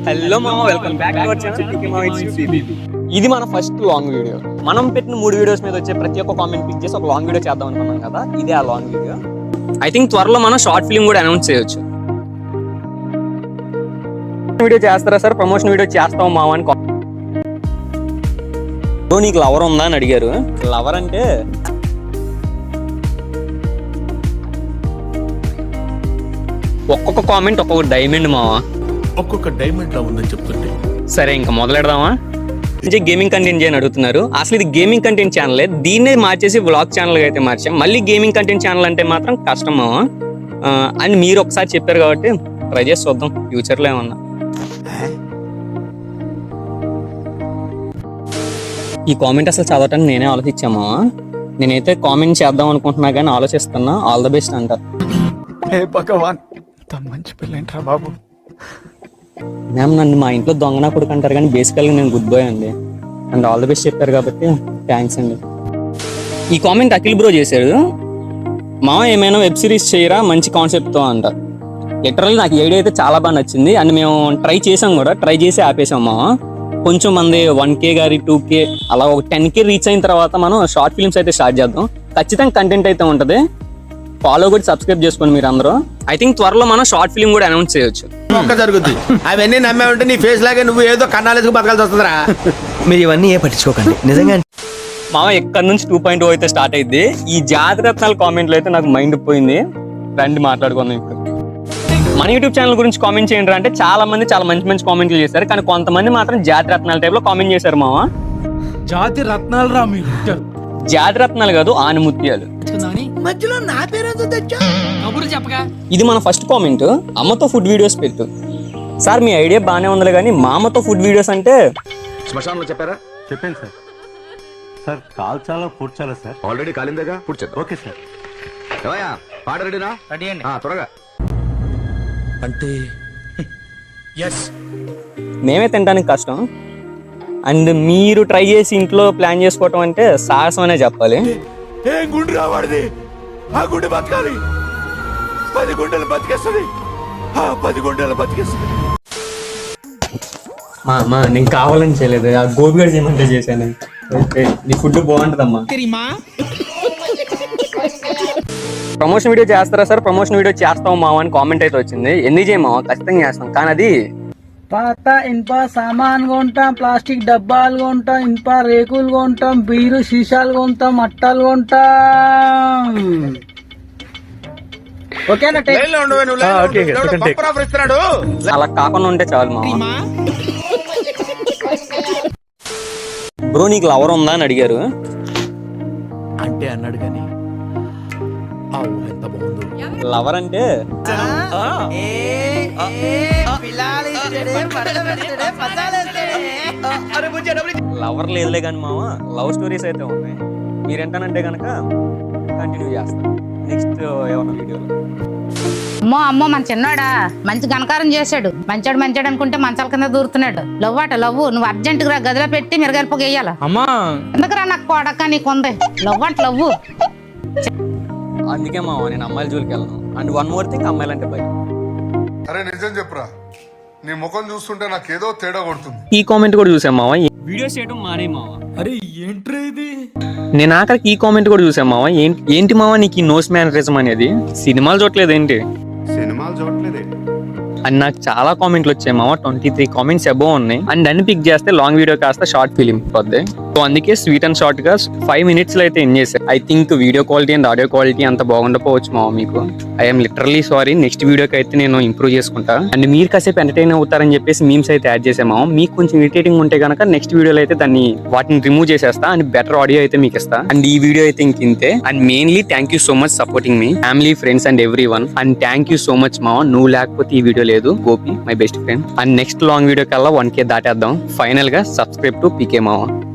Hello మామ, welcome back to our channel. ఇది మన ఫస్ట్ లాంగ్ వీడియో. మనం పెట్టిన 3 వీడియోస్ మీద వచ్చే ప్రతి ఒక్క కామెంట్ పిక్ చేసి ఒక లాంగ్ వీడియో చేద్దాం అనుకున్నాం కదా, ఇదే ఆ లాంగ్ వీడియో. ఐ థింక్ త్వరలో మనం షార్ట్ ఫిల్మ్ కూడా అనౌన్స్ చేయొచ్చు. వీడియో చేస్తారా సార్, ప్రమోషన్ వీడియో చేస్తాం మామ అని. నీకు లవర్ ఉందా అని అడిగారు. లవర్ అంటే ఒక్కొక్క కామెంట్ ఒక్కొక్క డైమండ్ మావా, ఒక్కొక్క డైమండ్ లా ఉందని చెప్తుంటే. సరే ఇంకా మొదలెడదామా? గేమింగ్ కంటెంట్ చేయని అడుగుతున్నారు. అసలు ఇది గేమింగ్ కంటెంట్ ఛానలే, దీన్నే మార్చేసి వ్లాగ్ ఛానల్ అయితే మార్చాం. మళ్ళీ గేమింగ్ కంటెంట్ ఛానల్ అంటే మాత్రం కష్టం మావా అని మీరు ఒకసారి చెప్పారు కాబట్టి ట్రై చేసి చూద్దాం ఫ్యూచర్లో ఏమన్నా. ఈ కామెంట్ అసలు చదవటానికి నేనే ఆలోచించామా. నేనైతే కామెంట్ చేద్దాం అనుకుంటున్నా కానీ ఆలోచిస్తున్నా. ఆల్ ద బెస్ట్ అంట. హే భగవాన్, మంచి పిల్లంటరా బాబు. మ్యామ్ నన్ను మా ఇంట్లో దొంగన కొడుకు అంటారు కానీ బేసికల్గా నేను గుడ్ బాయ్ అండి. అండ్ ఆల్ ద బెస్ట్ చెప్పారు కాబట్టి థ్యాంక్స్ అండి. ఈ కామెంట్ అఖిల్ బ్రో చేశాడు. మామ ఏమైనా వెబ్ సిరీస్ చేయరా మంచి కాన్సెప్ట్తో అంట. లిటరల్లీ నాకు ఈ ఐడియా అయితే చాలా బాగా నచ్చింది. అండ్ మేము ట్రై చేసాం కూడా, ట్రై చేసి ఆపేసాం మామ. కొంచెం మంది 1K గారి 2K అలా ఒక 10K రీచ్ అయిన తర్వాత మనం షార్ట్ ఫిల్మ్స్ అయితే స్టార్ట్ చేద్దాం. ఖచ్చితంగా కంటెంట్ అయితే ఉంటుంది. ఫాలో కూడా సబ్స్క్రైబ్ చేసుకోండి మీరు అందరూ. ఐ థింక్ త్వరలో మనం షార్ట్ ఫిల్మ్ కూడా అనౌన్స్ చేయొచ్చు. జరుగుతుంది అవన్నీ నమ్మే ఉంటే నీ ఫేస్ లాగే నువ్వు ఏదో కన్నాలేసుకు బతకాల్సి వస్తుందిరా. మీరు ఇవన్నీ ఏ పట్టించుకోకండి నిజంగా. మామ ఇక్కడ నుంచి 2.0 అయితే స్టార్ట్ అయింది. ఈ జాతిరత్నాల కామెంట్లు అయితే నాకు మైండ్ పోయింది. రండి మాట్లాడుకుందాం ఇప్పుడు. మన యూట్యూబ్ ఛానల్ గురించి కామెంట్ చేయండి అంటే చాలా మంది చాలా మంచి మంచి కామెంట్లు చేశారు. కానీ కొంతమంది మాత్రం జాతిరత్నాల టైప్ లో కామెంట్ చేశారు మామ. జాతి రత్నాలు రా మీరు. జాతిరత్నాలు కాదు, ఆనిముత్యాలు. మధ్యలో నా పేరు చెప్పగా. ఇది మన ఫస్ట్ కామెంట్. అమ్మతో ఫుడ్ వీడియోస్ పెట్టు సార్. మీ ఐడియా బాగానే ఉంది కానీ మా అమ్మతో ఫుడ్ వీడియోస్ అంటే శ్మశానంలో చెప్పారా? చెప్పాను సార్. సార్ కాల్చాలా పూడ్చాలా సార్? ఆల్రెడీ కాలిందేగా, పూడ్చేద్దాం. Okay sir. ఏమయ్యా, పాట రెడీనా? రెడీ అండి. త్వరగా. అంటే మేమే తినడానికి కష్టం. అండ్ మీరు ట్రై చేసి ఇంట్లో ప్లాన్ చేసుకోవటం అంటే సాహసం అనే చెప్పాలి. ఏ గుండె రావాడిది, ఆ గుండె బతకాలి. 10 గుండెలు బతికేస్తుంది, 10 గుండెలు బతికేస్తుంది. మా నేను కావాలని చేయలేదు, ఆ గోపిగడ చేయమంటే చేశాను. నీ ఫుడ్ బాగుంటుందమ్మా. ప్రమోషన్ వీడియో చేస్తారా సార్, ప్రమోషన్ వీడియో చేస్తాం మావా అని కామెంట్ అయితే వచ్చింది. ఎందుకు చేయమావా, ఖచ్చితంగా చేస్తాం. కానీ అది పాత ఇనుప సామాన్ కొంటాం, ప్లాస్టిక్ డబ్బాలు కొంటాం, ఇనుప రేకులు కొంటాం, బీరు సీసాలు కొంటాం, అట్టలు కొంటాం. ఓకేనా? అలా కాకుండా ఉంటే చాలు మావా. బ్రో నీకు లవర్ ఉందా అని అడిగారు. అంటే అన్నాడు కానీ ఎంత బాగుందో. లవర్ అంటే లవర్ లేదులే కానీ మామ, లవ్ స్టోరీస్ అయితే ఉన్నాయి. మీరేంటానంటే కనుక కంటిన్యూ చేస్తాను నెక్స్ట్ ఏమన్నా వీడియోలో. అమ్మో అమ్మో మన చిన్నాడా మంచి గణకారం చేశాడు. మంచాడు అనుకుంటే మంచాల కింద దూరుతున్నాడు. లవ్ అట లవ్. నువ్వు అర్జెంట్ గా గదిలో పెట్టి మిరగాయలు పొగ వేయాలా? అమ్మా ఎందుకురా నాకు కొడక నీకు ఉంది. లవ్ అంట లవ్. అందుకే మామ నేను అమ్మాయిల జోలికి వెళ్ళను. అండ్ వన్ మోర్ థింగ్, అమ్మాయిలు అంటే భయం. అరే నిజం చెప్పురా, నీ ముఖం చూస్తుంటే నాకేదో తేడా కొడుతుంది. ఈ కామెంట్ కూడా చూసాం మామ. వీడియోస్ చేయడం మానే మామ. అరే ఏంట్రా ఇది? నేను ఆఖరికి ఈ కామెంట్ కూడా చూసాం మామ. ఏంటి మామ నీకు ఈ నోస్ మేనరిజం అనేది? సినిమాలు చూడలేదు ఏంటి? సినిమాలు చూడలేదే. అండ్ నాకు చాలా కామెంట్లు వచ్చాయి మామ. 23 కామెంట్స్ అబోవ్ ఉన్నాయి. అండ్ అన్ని పిక్ చేస్తే లాంగ్ వీడియో కాస్త షార్ట్ ఫిలిం పోద్ది. సో అందుకే స్వీట్ అండ్ షార్ట్ గా 5 minutes లో అయితే ఎండ్ చేశారు. I think video quality and audio quality అంత బాగుండకపోవచ్చు మామ మీకు. I'm literally sorry. నెక్స్ట్ వీడియోకి అయితే నేను ఇంప్రూవ్ చేసుకుంటా. అండ్ మీరు కాసేపు ఎంటర్టైన్ అవుతారని చెప్పేసి మీమ్స్ అయితే యాడ్ చేసాము. మీకు కొంచెం ఇరిటేటింగ్ ఉంటే కనుక నెక్స్ట్ వీడియోలో అయితే వాటిని రిమూవ్ చేసేస్తా. అండ్ బెటర్ ఆడియో అయితే మీకు ఇస్తా. అండ్ ఈ వీడియో అయితే ఇంతే. And mainly thank you so much supporting me family, friends and every one. And thank you so much మామ. నువ్వు లేకపోతే ఈ వీడియో లేదు. Gopi my best friend. And next long video కల్లా 1K దాటేద్దాం. ఫైనల్ గా సబ్స్క్రైబ్ టు పీకే మామ.